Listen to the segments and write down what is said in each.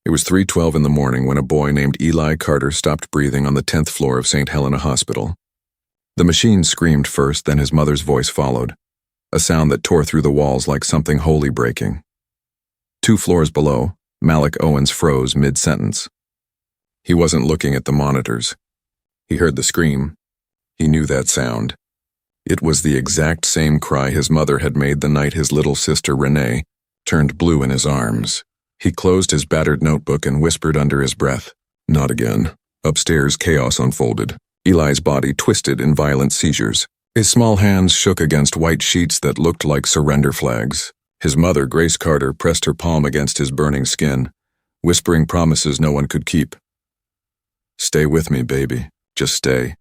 It was 3:12 in the morning when a boy named Eli Carter stopped breathing on the 10th floor of St. Helena Hospital. The machine screamed first, then his mother's voice followed, a sound that tore through the walls like something holy breaking. 2 floors below, Malik Owens froze mid-sentence. He wasn't looking at the monitors. He heard the scream. He knew that sound. It was the exact same cry his mother had made the night his little sister, Renee, turned blue in his arms. He closed his battered notebook and whispered under his breath, "Not again." Upstairs, chaos unfolded. Eli's body twisted in violent seizures. His small hands shook against white sheets that looked like surrender flags. His mother, Grace Carter, pressed her palm against his burning skin, whispering promises no one could keep. "Stay with me, baby. Just stay."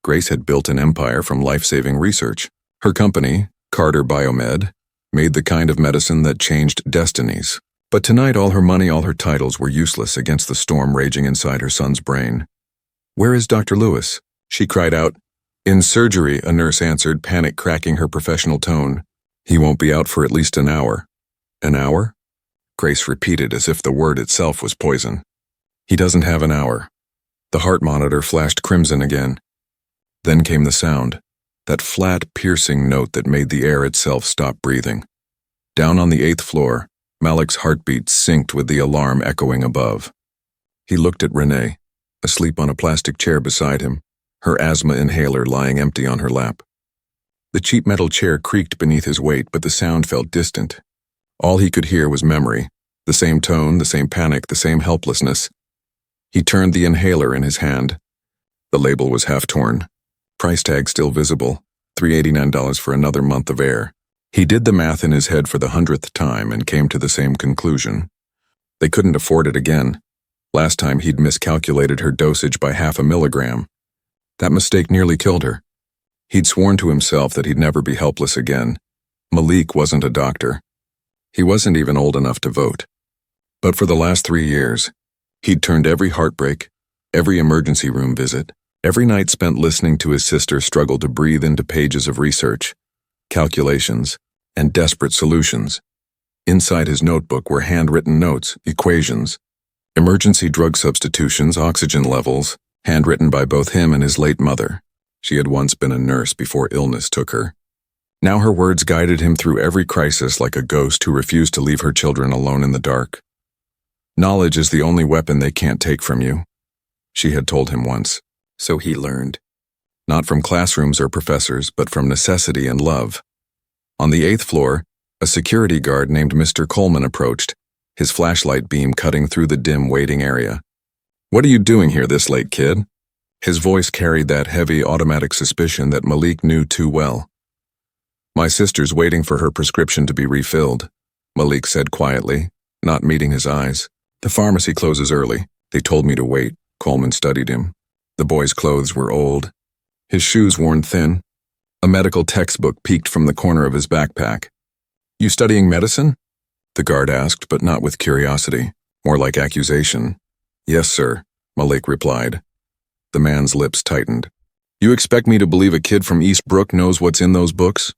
Grace had built an empire from life-saving research. Her company, Carter Biomed, made the kind of medicine that changed destinies. But tonight all her money, all her titles were useless against the storm raging inside her son's brain. "Where is Dr. Lewis?" she cried out. "In surgery," a nurse answered, panic cracking her professional tone. "He won't be out for at least an hour." "An hour?" Grace repeated as if the word itself was poison. "He doesn't have an hour." The heart monitor flashed crimson again. Then came the sound, that flat, piercing note that made the air itself stop breathing. Down on the 8th floor, Malik's heartbeat synced with the alarm echoing above. He looked at Renee, asleep on a plastic chair beside him, her asthma inhaler lying empty on her lap. The cheap metal chair creaked beneath his weight, but the sound felt distant. All he could hear was memory, the same tone, the same panic, the same helplessness. He turned the inhaler in his hand. The label was half torn. Price tag still visible, $389 for another month of air. He did the math in his head for the 100th time and came to the same conclusion. They couldn't afford it again. Last time he'd miscalculated her dosage by 0.5 milligram. That mistake nearly killed her. He'd sworn to himself that he'd never be helpless again. Malik wasn't a doctor. He wasn't even old enough to vote. But for the last 3 years, he'd turned every heartbreak, every emergency room visit, every night spent listening to his sister struggle to breathe into pages of research, calculations, and desperate solutions. Inside his notebook were handwritten notes, equations, emergency drug substitutions, oxygen levels, handwritten by both him and his late mother. She had once been a nurse before illness took her. Now her words guided him through every crisis like a ghost who refused to leave her children alone in the dark. "Knowledge is the only weapon they can't take from you," she had told him once. So he learned. Not from classrooms or professors, but from necessity and love. On the 8th floor, a security guard named Mr. Coleman approached, his flashlight beam cutting through the dim waiting area. "What are you doing here this late, kid?" His voice carried that heavy automatic suspicion that Malik knew too well. "My sister's waiting for her prescription to be refilled," Malik said quietly, not meeting his eyes. "The pharmacy closes early. They told me to wait." Coleman studied him. The boy's clothes were old, his shoes worn thin. A medical textbook peeked from the corner of his backpack. "You studying medicine?" the guard asked, but not with curiosity, more like accusation. "Yes, sir," Malik replied. The man's lips tightened. "You expect me to believe a kid from East Brook knows what's in those books?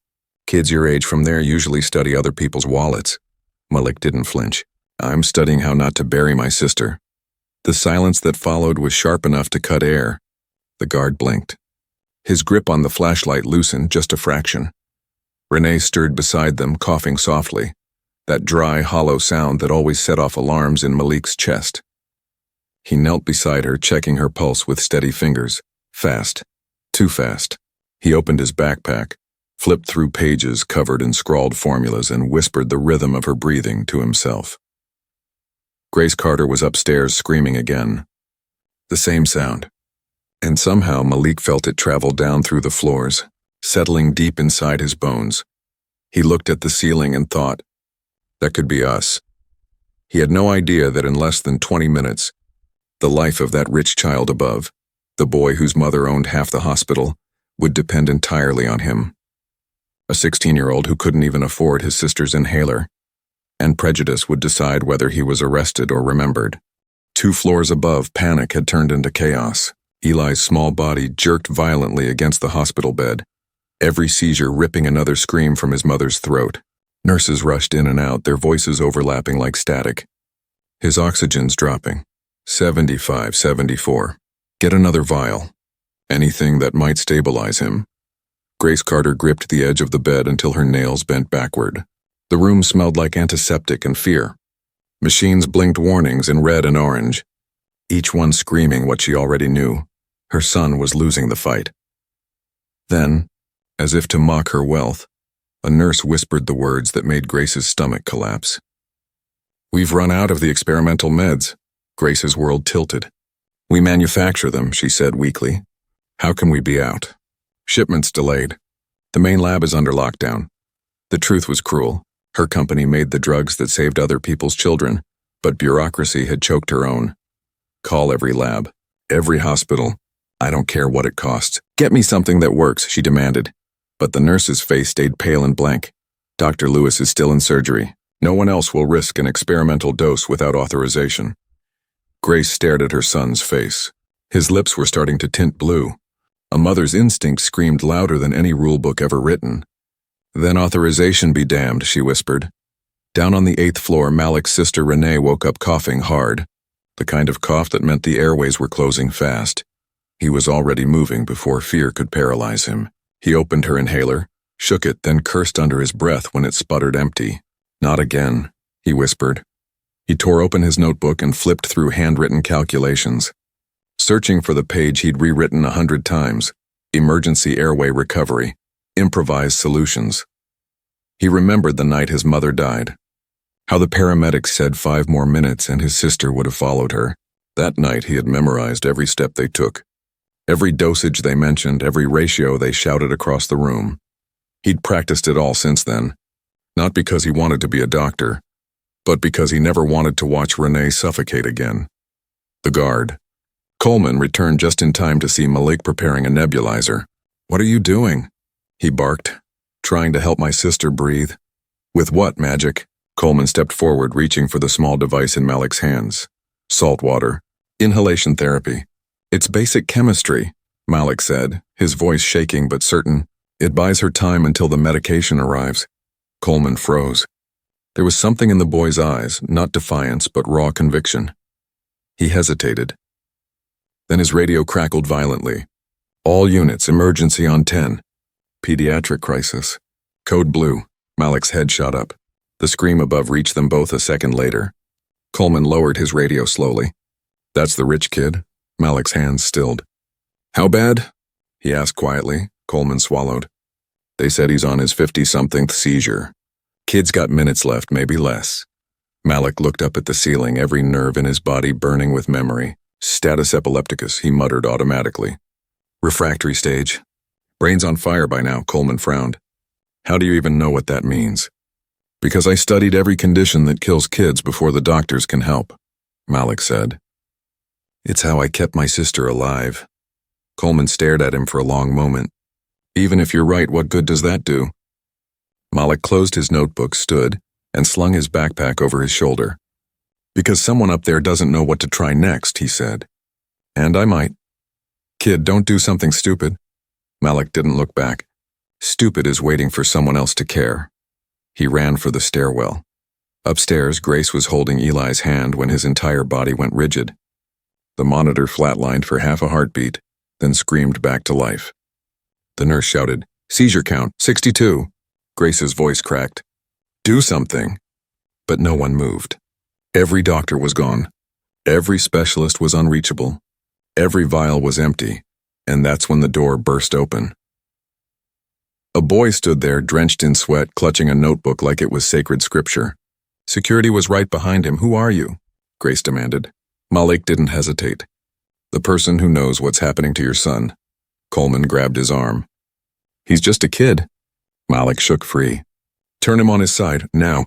Kids your age from there usually study other people's wallets." Malik didn't flinch. "I'm studying how not to bury my sister." The silence that followed was sharp enough to cut air. The guard blinked. His grip on the flashlight loosened just a fraction. Renee stirred beside them, coughing softly, that dry, hollow sound that always set off alarms in Malik's chest. He knelt beside her, checking her pulse with steady fingers. Fast. Too fast. He opened his backpack, flipped through pages covered in scrawled formulas, and whispered the rhythm of her breathing to himself. Grace Carter was upstairs screaming again. The same sound. And somehow Malik felt it travel down through the floors, settling deep inside his bones. He looked at the ceiling and thought, that could be us. He had no idea that in less than 20 minutes, the life of that rich child above, the boy whose mother owned half the hospital, would depend entirely on him. A 16-year-old who couldn't even afford his sister's inhaler, and prejudice would decide whether he was arrested or remembered. 2 floors above, panic had turned into chaos. Eli's small body jerked violently against the hospital bed, every seizure ripping another scream from his mother's throat. Nurses rushed in and out, their voices overlapping like static. His oxygen's dropping. 75, 74. Get another vial. Anything that might stabilize him. Grace Carter gripped the edge of the bed until her nails bent backward. The room smelled like antiseptic and fear. Machines blinked warnings in red and orange, each one screaming what she already knew. Her son was losing the fight. Then, as if to mock her wealth, a nurse whispered the words that made Grace's stomach collapse. "We've run out of the experimental meds." Grace's world tilted. "We manufacture them," she said weakly. "How can we be out? Shipments delayed. The main lab is under lockdown." The truth was cruel. Her company made the drugs that saved other people's children, but bureaucracy had choked her own. "Call every lab, every hospital. I don't care what it costs. Get me something that works," she demanded. But the nurse's face stayed pale and blank. "Dr. Lewis is still in surgery. No one else will risk an experimental dose without authorization." Grace stared at her son's face. His lips were starting to tint blue. A mother's instinct screamed louder than any rulebook ever written. "Then authorization be damned," she whispered. Down on the 8th floor, Malik's sister Renee woke up coughing hard, the kind of cough that meant the airways were closing fast. He was already moving before fear could paralyze him. He opened her inhaler, shook it, then cursed under his breath when it sputtered empty. "Not again," he whispered. He tore open his notebook and flipped through handwritten calculations, searching for the page he'd rewritten 100 times. Emergency airway recovery. Improvised solutions. He remembered the night his mother died. How the paramedics said 5 more minutes and his sister would have followed her. That night he had memorized every step they took. Every dosage they mentioned, every ratio they shouted across the room. He'd practiced it all since then. Not because he wanted to be a doctor, but because he never wanted to watch Renee suffocate again. The guard. Coleman returned just in time to see Malik preparing a nebulizer. "What are you doing?" he barked. "Trying to help my sister breathe." "With what, magic?" Coleman stepped forward, reaching for the small device in Malik's hands. "Salt water. Inhalation therapy. It's basic chemistry," Malik said, his voice shaking but certain. "It buys her time until the medication arrives." Coleman froze. There was something in the boy's eyes, not defiance but raw conviction. He hesitated. Then his radio crackled violently. "All units, emergency on 10. Pediatric crisis. Code blue." Malik's head shot up. The scream above reached them both a second later. Coleman lowered his radio slowly. "That's the rich kid?" Malik's hands stilled. "How bad?" he asked quietly. Coleman swallowed. "They said he's on his 50-somethingth seizure. Kid's got minutes left, maybe less." Malik looked up at the ceiling, every nerve in his body burning with memory. "Status epilepticus," he muttered automatically. "Refractory stage. Brain's on fire by now," Coleman frowned. "How do you even know what that means?" "Because I studied every condition that kills kids before the doctors can help," Malik said. "It's how I kept my sister alive." Coleman stared at him for a long moment. "Even if you're right, what good does that do?" Malik closed his notebook, stood, and slung his backpack over his shoulder. "Because someone up there doesn't know what to try next," he said. "And I might." "Kid, don't do something stupid." Malik didn't look back. Stupid is waiting for someone else to care. He ran for the stairwell. Upstairs, Grace was holding Eli's hand when his entire body went rigid. The monitor flatlined for half a heartbeat, then screamed back to life. The nurse shouted, "Seizure count, 62. Grace's voice cracked. "Do something." But no one moved. Every doctor was gone. Every specialist was unreachable. Every vial was empty, and that's when the door burst open. A boy stood there, drenched in sweat, clutching a notebook like it was sacred scripture. Security was right behind him. "Who are you?" Grace demanded. Malik didn't hesitate. "The person who knows what's happening to your son." Coleman grabbed his arm. "He's just a kid." Malik shook free. "Turn him on his side, now."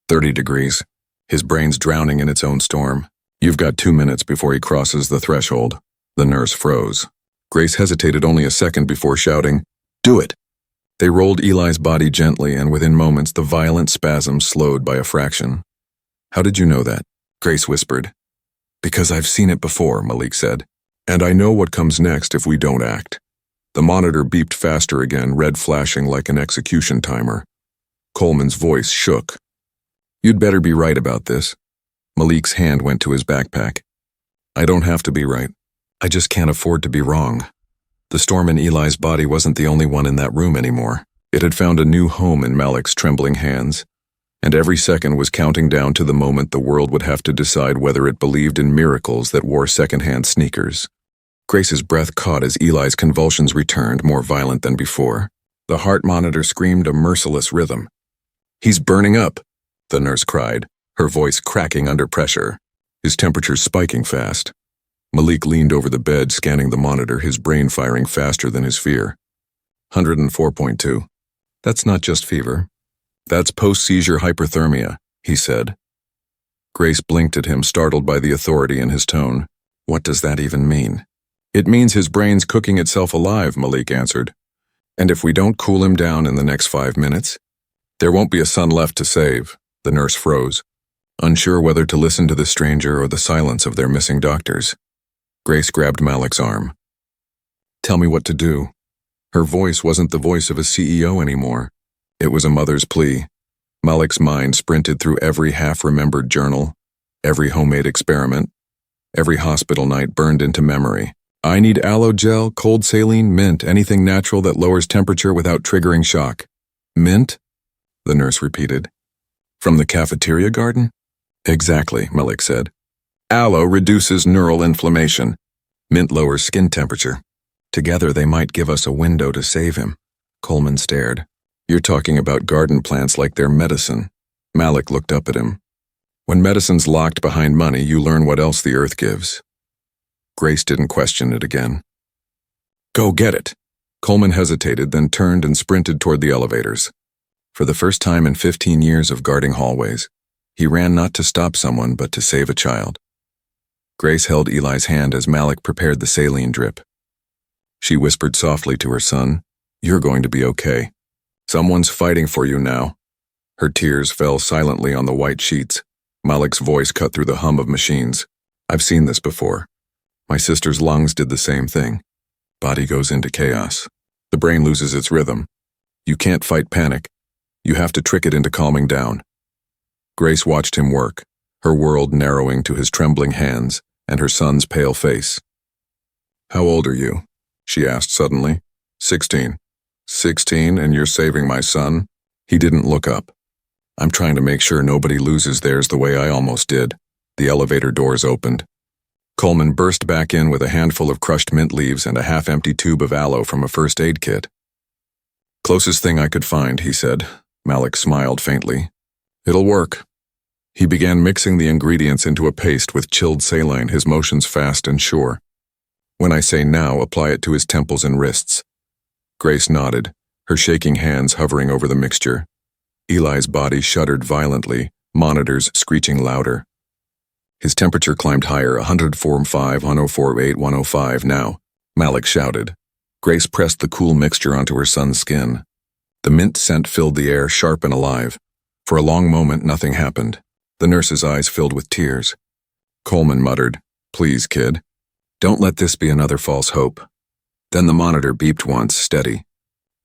30 degrees. His brain's drowning in its own storm. "You've got 2 minutes before he crosses the threshold." The nurse froze. Grace hesitated only a second before shouting, "Do it!" They rolled Eli's body gently, and within moments the violent spasms slowed by a fraction. "How did you know that?" Grace whispered. "Because I've seen it before," Malik said. "And I know what comes next if we don't act." The monitor beeped faster again, red flashing like an execution timer. Coleman's voice shook. "You'd better be right about this." Malik's hand went to his backpack. I don't have to be right. I just can't afford to be wrong. The storm in Eli's body wasn't the only one in that room anymore. It had found a new home in Malik's trembling hands, and every second was counting down to the moment the world would have to decide whether it believed in miracles that wore secondhand sneakers. Grace's breath caught as Eli's convulsions returned, more violent than before. The heart monitor screamed a merciless rhythm. He's burning up, the nurse cried, her voice cracking under pressure. His temperature spiking fast. Malik leaned over the bed, scanning the monitor, his brain firing faster than his fear. 104.2. That's not just fever. That's post-seizure hyperthermia, he said. Grace blinked at him, startled by the authority in his tone. What does that even mean? It means his brain's cooking itself alive, Malik answered. And if we don't cool him down in the next 5 minutes, there won't be a son left to save. The nurse froze, unsure whether to listen to the stranger or the silence of their missing doctors. Grace grabbed Malik's arm. Tell me what to do. Her voice wasn't the voice of a CEO anymore. It was a mother's plea. Malik's mind sprinted through every half-remembered journal, every homemade experiment, every hospital night burned into memory. I need aloe gel, cold saline, mint, anything natural that lowers temperature without triggering shock. Mint? The nurse repeated. From the cafeteria garden? Exactly, Malik said. Aloe reduces neural inflammation. Mint lowers skin temperature. Together they might give us a window to save him. Coleman stared. You're talking about garden plants like they're medicine. Malik looked up at him. When medicine's locked behind money, you learn what else the earth gives. Grace didn't question it again. Go get it. Coleman hesitated, then turned and sprinted toward the elevators. For the first time in 15 years of guarding hallways, he ran not to stop someone, but to save a child. Grace held Eli's hand as Malik prepared the saline drip. She whispered softly to her son, You're going to be okay. Someone's fighting for you now. Her tears fell silently on the white sheets. Malik's voice cut through the hum of machines. I've seen this before. My sister's lungs did the same thing. Body goes into chaos. The brain loses its rhythm. You can't fight panic. You have to trick it into calming down. Grace watched him work, her world narrowing to his trembling hands and her son's pale face. How old are you? She asked suddenly. 16. 16, and you're saving my son? He didn't look up. I'm trying to make sure nobody loses theirs the way I almost did. The elevator doors opened. Coleman burst back in with a handful of crushed mint leaves and a half-empty tube of aloe from a first aid kit. Closest thing I could find, he said. Malik smiled faintly. It'll work. He began mixing the ingredients into a paste with chilled saline, his motions fast and sure. When I say now, apply it to his temples and wrists. Grace nodded, her shaking hands hovering over the mixture. Eli's body shuddered violently, monitors screeching louder. His temperature climbed higher, 104.5, 104.8, 105 now. Malik shouted. Grace pressed the cool mixture onto her son's skin. The mint scent filled the air, sharp and alive. For a long moment, nothing happened. The nurse's eyes filled with tears. Coleman muttered, Please, kid. Don't let this be another false hope. Then the monitor beeped once, steady.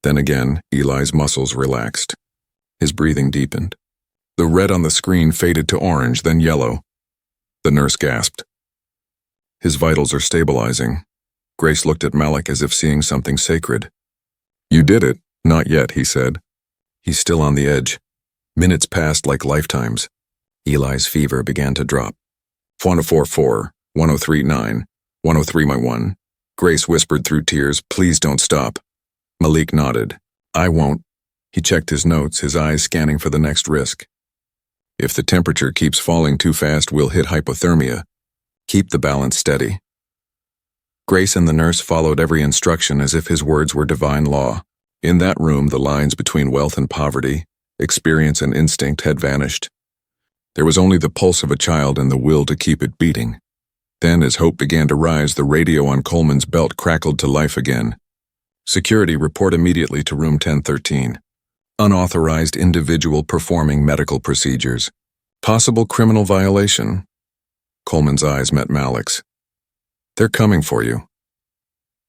Then again, Eli's muscles relaxed. His breathing deepened. The red on the screen faded to orange, then yellow. The nurse gasped. His vitals are stabilizing. Grace looked at Malik as if seeing something sacred. You did it. Not yet, he said. He's still on the edge. Minutes passed like lifetimes. Eli's fever began to drop. 104.4, 103.9, 103.1. Grace whispered through tears, Please don't stop. Malik nodded. I won't. He checked his notes, his eyes scanning for the next risk. If the temperature keeps falling too fast, we'll hit hypothermia. Keep the balance steady. Grace and the nurse followed every instruction as if his words were divine law. In that room, the lines between wealth and poverty, experience and instinct had vanished. There was only the pulse of a child and the will to keep it beating. Then, as hope began to rise, the radio on Coleman's belt crackled to life again. Security, report immediately to room 1013. Unauthorized individual performing medical procedures. Possible criminal violation. Coleman's eyes met Malik's. They're coming for you.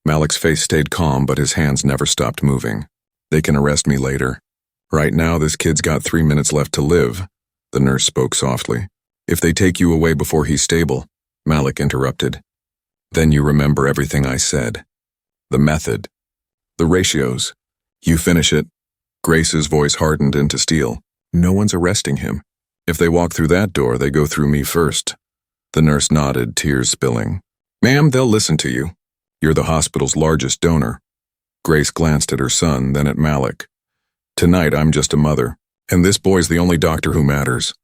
Malik's face stayed calm, but his hands never stopped moving. They can arrest me later. Right now, this kid's got 3 minutes left to live. The nurse spoke softly. If they take you away before he's stable, Malik interrupted. Then you remember everything I said. The method. The ratios. You finish it. Grace's voice hardened into steel. No one's arresting him. If they walk through that door, they go through me first. The nurse nodded, tears spilling. Ma'am, they'll listen to you. You're the hospital's largest donor. Grace glanced at her son, then at Malik. Tonight, I'm just a mother, and this boy's the only doctor who matters.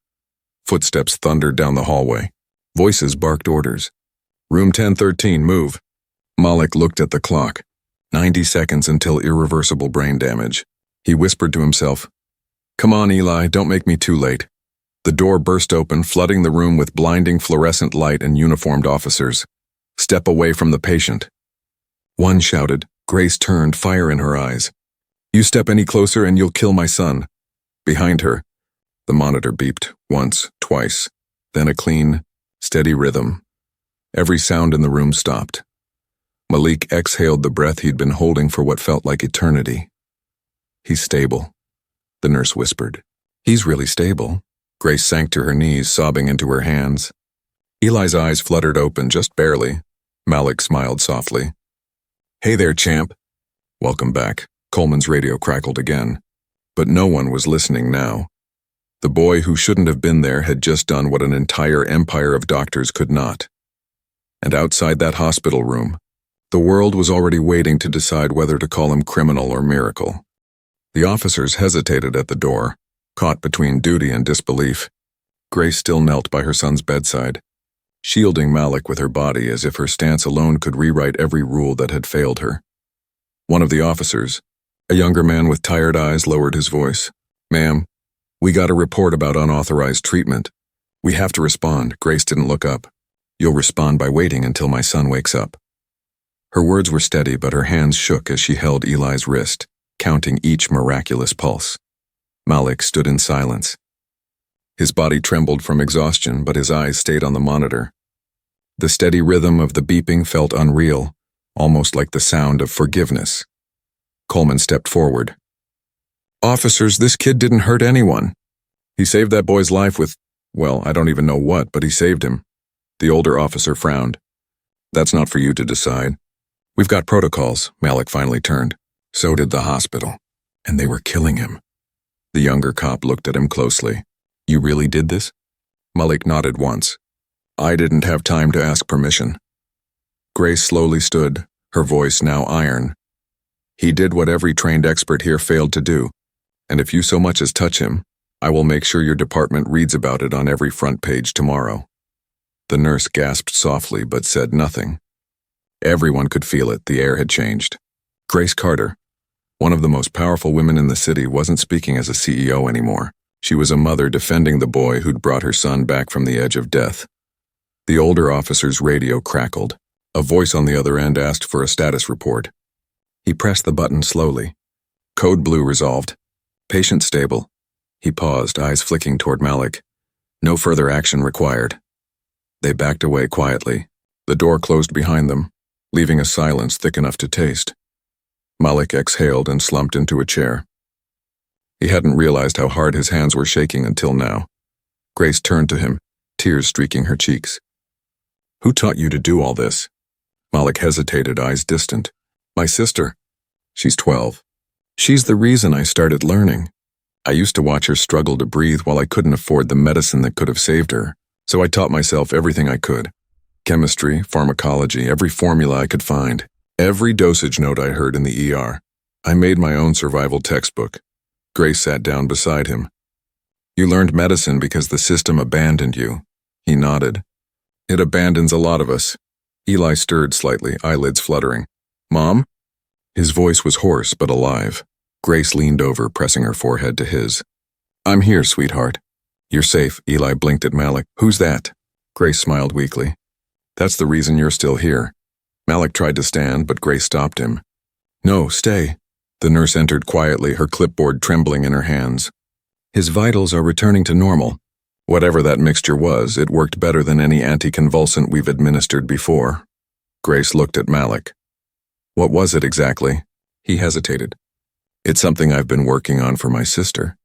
Footsteps thundered down the hallway. Voices barked orders. Room 1013, move. Malik looked at the clock. 90 seconds until irreversible brain damage. He whispered to himself, Come on, Eli, don't make me too late. The door burst open, flooding the room with blinding fluorescent light and uniformed officers. Step away from the patient. One shouted. Grace turned, fire in her eyes. You step any closer and you'll kill my son. Behind her, the monitor beeped, once, twice, then a clean, steady rhythm. Every sound in the room stopped. Malik exhaled the breath he'd been holding for what felt like eternity. He's stable, the nurse whispered. He's really stable. Grace sank to her knees, sobbing into her hands. Eli's eyes fluttered open, just barely. Malik smiled softly. Hey there, champ. Welcome back. Coleman's radio crackled again. But no one was listening now. The boy who shouldn't have been there had just done what an entire empire of doctors could not. And outside that hospital room, the world was already waiting to decide whether to call him criminal or miracle. The officers hesitated at the door, caught between duty and disbelief. Grace still knelt by her son's bedside, shielding Malik with her body as if her stance alone could rewrite every rule that had failed her. One of the officers, a younger man with tired eyes, lowered his voice. Ma'am, we got a report about unauthorized treatment. We have to respond. Grace didn't look up. You'll respond by waiting until my son wakes up. Her words were steady, but her hands shook as she held Eli's wrist, counting each miraculous pulse. Malik stood in silence. His body trembled from exhaustion, but his eyes stayed on the monitor. The steady rhythm of the beeping felt unreal, almost like the sound of forgiveness. Coleman stepped forward. Officers, this kid didn't hurt anyone. He saved that boy's life with, well, I don't even know what, but he saved him. The older officer frowned. That's not for you to decide. We've got protocols. Malik finally turned. So did the hospital. And they were killing him. The younger cop looked at him closely. You really did this? Malik nodded once. I didn't have time to ask permission. Grace slowly stood, her voice now iron. He did what every trained expert here failed to do, and if you so much as touch him, I will make sure your department reads about it on every front page tomorrow. The nurse gasped softly but said nothing. Everyone could feel it, the air had changed. Grace Carter, one of the most powerful women in the city, wasn't speaking as a CEO anymore. She was a mother defending the boy who'd brought her son back from the edge of death. The older officer's radio crackled. A voice on the other end asked for a status report. He pressed the button slowly. Code blue resolved. Patient stable. He paused, eyes flicking toward Malik. No further action required. They backed away quietly. The door closed behind them, leaving a silence thick enough to taste. Malik exhaled and slumped into a chair. He hadn't realized how hard his hands were shaking until now. Grace turned to him, tears streaking her cheeks. Who taught you to do all this? Malik hesitated, eyes distant. My sister. She's 12. She's the reason I started learning. I used to watch her struggle to breathe while I couldn't afford the medicine that could have saved her, so I taught myself everything I could. Chemistry, pharmacology, every formula I could find. Every dosage note I heard in the ER. I made my own survival textbook. Grace sat down beside him. You learned medicine because the system abandoned you. He nodded. It abandons a lot of us. Eli stirred slightly, eyelids fluttering. Mom? His voice was hoarse but alive. Grace leaned over, pressing her forehead to his. I'm here, sweetheart. You're safe. Eli blinked at Malik. Who's that? Grace smiled weakly. That's the reason you're still here. Malik tried to stand, but Grace stopped him. No, stay. The nurse entered quietly, her clipboard trembling in her hands. His vitals are returning to normal. Whatever that mixture was, it worked better than any anticonvulsant we've administered before. Grace looked at Malik. What was it exactly? He hesitated. It's something I've been working on for my sister.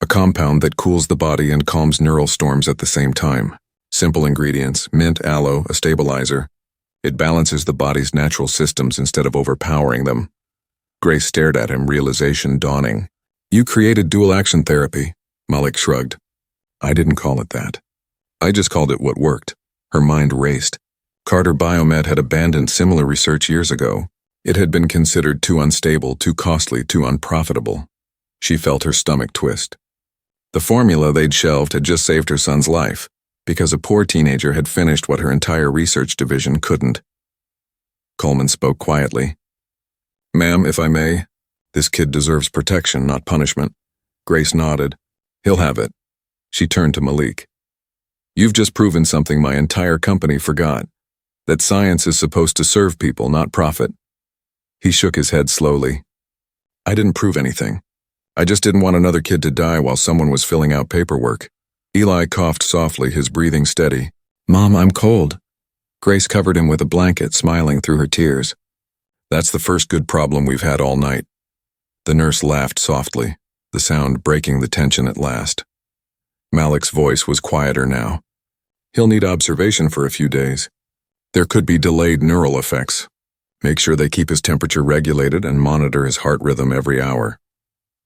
A compound that cools the body and calms neural storms at the same time. Simple ingredients, mint, aloe, a stabilizer. It balances the body's natural systems instead of overpowering them. Grace stared at him, realization dawning. You created dual-action therapy, Malik shrugged. I didn't call it that. I just called it what worked. Her mind raced. Carter Biomed had abandoned similar research years ago. It had been considered too unstable, too costly, too unprofitable. She felt her stomach twist. The formula they'd shelved had just saved her son's life, because a poor teenager had finished what her entire research division couldn't. Coleman spoke quietly. Ma'am, if I may, this kid deserves protection, not punishment. Grace nodded. He'll have it. She turned to Malik. You've just proven something my entire company forgot, that science is supposed to serve people, not profit. He shook his head slowly. I didn't prove anything. I just didn't want another kid to die while someone was filling out paperwork. Eli coughed softly, his breathing steady. Mom, I'm cold. Grace covered him with a blanket, smiling through her tears. That's the first good problem we've had all night. The nurse laughed softly, the sound breaking the tension at last. Malik's voice was quieter now. He'll need observation for a few days. There could be delayed neural effects. Make sure they keep his temperature regulated and monitor his heart rhythm every hour.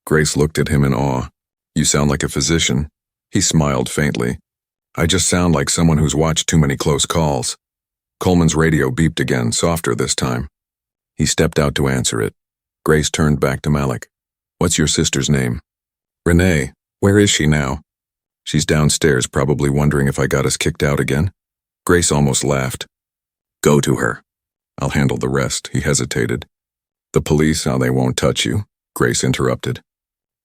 Grace looked at him in awe. You sound like a physician. He smiled faintly. I just sound like someone who's watched too many close calls. Coleman's radio beeped again, softer this time. He stepped out to answer it. Grace turned back to Malik. What's your sister's name? Renee. Where is she now? She's downstairs, probably wondering if I got us kicked out again. Grace almost laughed. Go to her. I'll handle the rest, he hesitated. The police, how they won't touch you, Grace interrupted.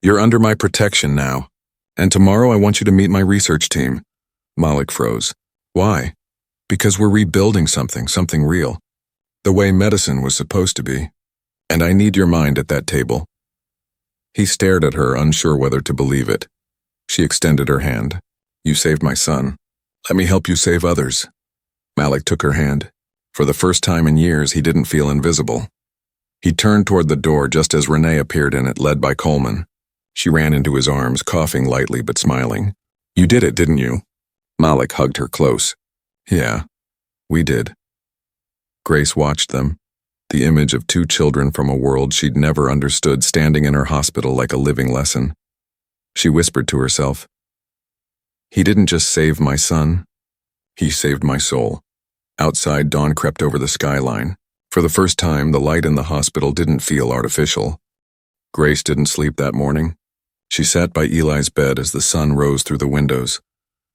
You're under my protection now. And tomorrow I want you to meet my research team. Malik froze. Why? Because we're rebuilding something real. The way medicine was supposed to be. And I need your mind at that table. He stared at her, unsure whether to believe it. She extended her hand. You saved my son. Let me help you save others. Malik took her hand. For the first time in years, he didn't feel invisible. He turned toward the door just as Renee appeared in it, led by Coleman. She ran into his arms, coughing lightly but smiling. You did it, didn't you? Malik hugged her close. Yeah, we did. Grace watched them, the image of two children from a world she'd never understood standing in her hospital like a living lesson. She whispered to herself, He didn't just save my son, he saved my soul. Outside, dawn crept over the skyline. For the first time, the light in the hospital didn't feel artificial. Grace didn't sleep that morning. She sat by Eli's bed as the sun rose through the windows,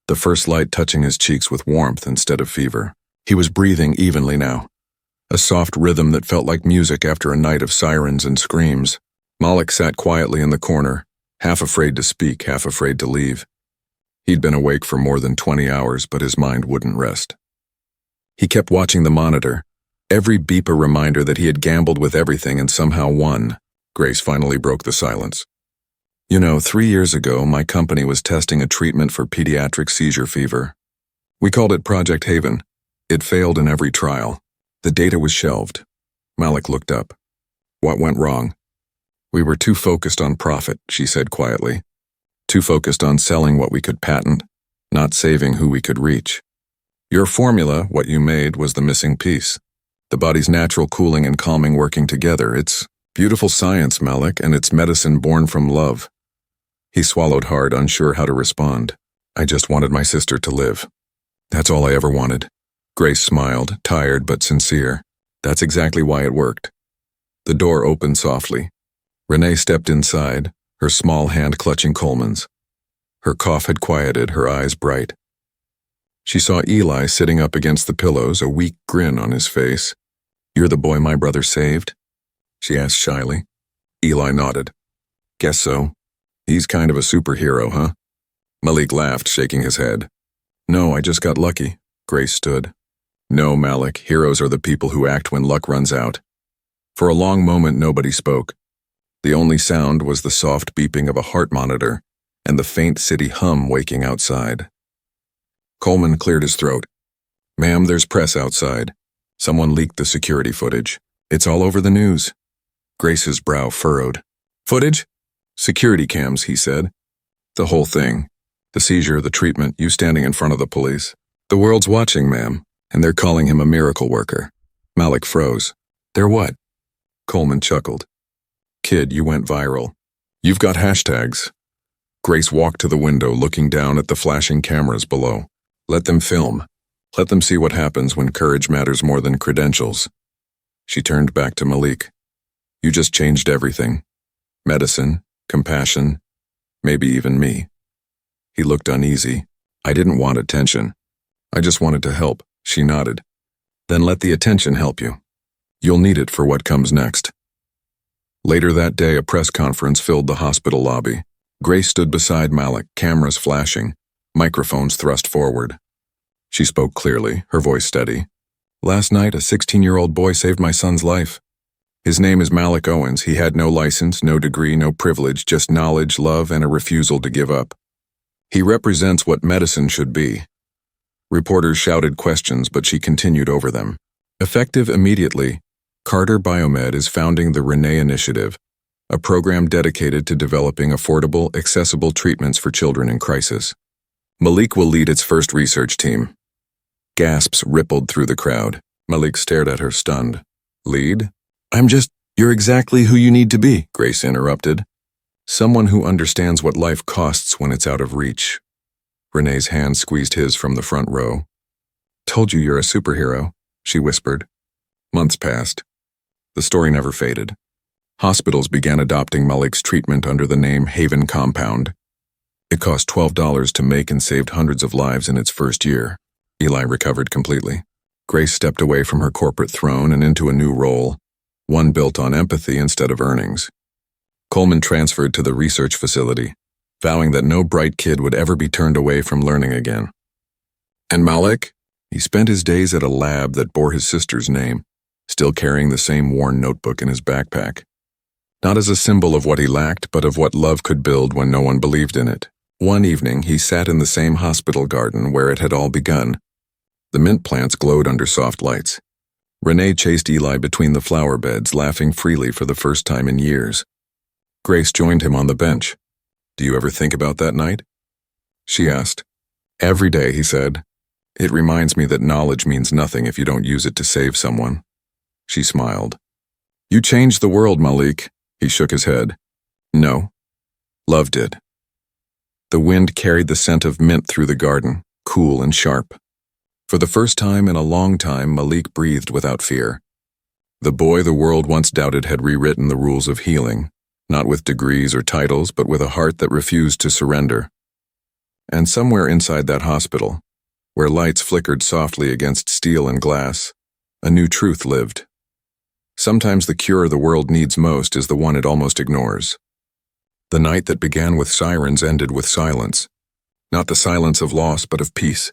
the first light touching his cheeks with warmth instead of fever. He was breathing evenly now, a soft rhythm that felt like music after a night of sirens and screams. Malik sat quietly in the corner, half afraid to speak, half afraid to leave. He'd been awake for more than 20 hours, but his mind wouldn't rest. He kept watching the monitor, every beep a reminder that he had gambled with everything and somehow won. Grace finally broke the silence. 3 years ago, my company was testing a treatment for pediatric seizure fever. We called it Project Haven. It failed in every trial. The data was shelved. Malik looked up. What went wrong? We were too focused on profit, she said quietly. Too focused on selling what we could patent, not saving who we could reach. Your formula, what you made, was the missing piece. The body's natural cooling and calming working together. It's beautiful science, Malik, and it's medicine born from love. He swallowed hard, unsure how to respond. I just wanted my sister to live. That's all I ever wanted. Grace smiled, tired but sincere. That's exactly why it worked. The door opened softly. Renee stepped inside, her small hand clutching Coleman's. Her cough had quieted, her eyes bright. She saw Eli sitting up against the pillows, a weak grin on his face. You're the boy my brother saved? She asked shyly. Eli nodded. Guess so. He's kind of a superhero, huh? Malik laughed, shaking his head. No, I just got lucky. Grace stood. No, Malik, heroes are the people who act when luck runs out. For a long moment, nobody spoke. The only sound was the soft beeping of a heart monitor and the faint city hum waking outside. Coleman cleared his throat. Ma'am, there's press outside. Someone leaked the security footage. It's all over the news. Grace's brow furrowed. Footage? Security cams, he said. The whole thing. The seizure, the treatment, you standing in front of the police. The world's watching, ma'am, and they're calling him a miracle worker. Malik froze. They're what? Coleman chuckled. Kid, you went viral. You've got hashtags. Grace walked to the window, looking down at the flashing cameras below. Let them film. Let them see what happens when courage matters more than credentials. She turned back to Malik. You just changed everything. Medicine, compassion, maybe even me. He looked uneasy. I didn't want attention. I just wanted to help. She nodded. Then let the attention help you. You'll need it for what comes next. Later that day, a press conference filled the hospital lobby. Grace stood beside Malik, cameras flashing, microphones thrust forward. She spoke clearly, her voice steady. Last night, a 16-year-old boy saved my son's life. His name is Malik Owens. He had no license, no degree, no privilege, just knowledge, love, and a refusal to give up. He represents what medicine should be. Reporters shouted questions, but she continued over them. Effective immediately, Carter Biomed is founding the Renee Initiative, a program dedicated to developing affordable, accessible treatments for children in crisis. Malik will lead its first research team. Gasps rippled through the crowd. Malik stared at her, stunned. Lead? You're exactly who you need to be, Grace interrupted. Someone who understands what life costs when it's out of reach. Renee's hand squeezed his from the front row. Told you you're a superhero, she whispered. Months passed. The story never faded. Hospitals began adopting Malik's treatment under the name Haven Compound. It cost $12 to make and saved hundreds of lives in its first year. Eli recovered completely. Grace stepped away from her corporate throne and into a new role, one built on empathy instead of earnings. Coleman transferred to the research facility, vowing that no bright kid would ever be turned away from learning again. And Malik? He spent his days at a lab that bore his sister's name, still carrying the same worn notebook in his backpack. Not as a symbol of what he lacked, but of what love could build when no one believed in it. One evening, he sat in the same hospital garden where it had all begun. The mint plants glowed under soft lights. Renee chased Eli between the flower beds, laughing freely for the first time in years. Grace joined him on the bench. Do you ever think about that night? She asked. Every day, he said. It reminds me that knowledge means nothing if you don't use it to save someone. She smiled. You changed the world, Malik. He shook his head. No. Love did. The wind carried the scent of mint through the garden, cool and sharp. For the first time in a long time, Malik breathed without fear. The boy the world once doubted had rewritten the rules of healing, not with degrees or titles, but with a heart that refused to surrender. And somewhere inside that hospital, where lights flickered softly against steel and glass, a new truth lived. Sometimes the cure the world needs most is the one it almost ignores. The night that began with sirens ended with silence. Not the silence of loss, but of peace.